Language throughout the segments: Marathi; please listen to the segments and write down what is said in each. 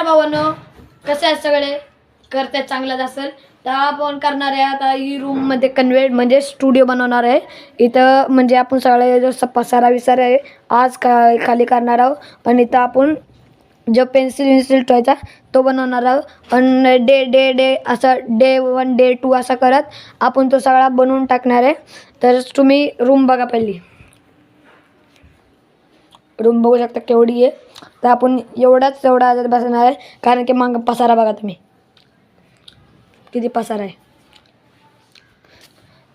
नमस्कार भावांनो, कसे आहेत सगळे? करते चांगलाच असेल. तर आपण करणार आहे आता ही रूममध्ये कन्व्हर्ट म्हणजे स्टुडिओ बनवणार आहे. इथं म्हणजे आपण सगळे जो पसारा विसारा आहे आज खाली करणार आहोत आणि इथं आपण जो पेन्सिल ठेवायचा तो बनवणार आहोत आणि डे डे डे असं डे 1 डे 2 असं करत आपण तो सगळा बनवून टाकणार आहे. तर तुम्ही रूम बघा पहिली. रूम बघू शकता केवढी आहे. तर आपण एवढा बसणार आहे कारण की मग पसारा बघा तुम्ही किती पसारा आहे.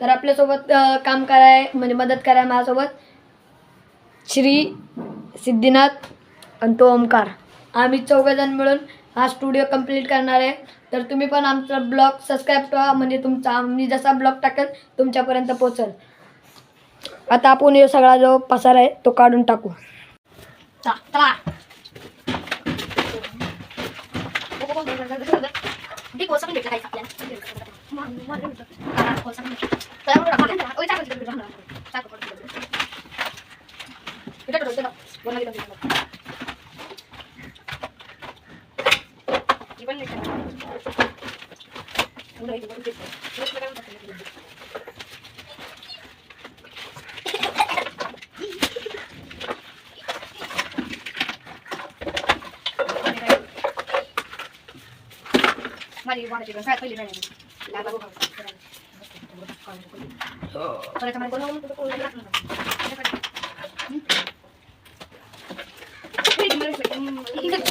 तर आपल्यासोबत काम कराय म्हणजे मदत कराय माझ्यासोबत श्री, सिद्धीनाथ आणि तो ओमकार, आम्ही 4 जण मिळून हा स्टुडिओ कंप्लीट करणार आहे. तर तुम्ही पण आमचा ब्लॉग सबस्क्राईब करा म्हणजे तुमचा आम्ही जसा ब्लॉग टाकेल तुमच्यापर्यंत पोहोचेल. आता आपण हे सगळा जो पसारा आहे तो काढून टाकू.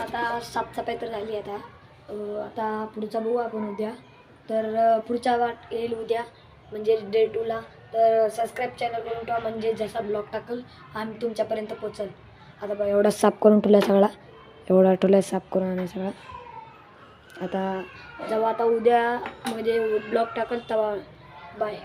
आता साफसफाई तर झाली आता. आता पुढचा बघू आपण उद्या. तर पुढचा वाट येईल उद्या म्हणजे डे 2 ला. तर सबस्क्राईब चॅनल करून ठेवा म्हणजे जसा ब्लॉग टाकल आम्ही तुमच्यापर्यंत पोहोचल. आता बघा एवढा साफ करून ठेवला सगळा, एवढा ठेवला साफ करून आणा सगळा. आता जेव्हा आता उद्या म्हणजे ब्लॉग टाकल तेव्हा बाय.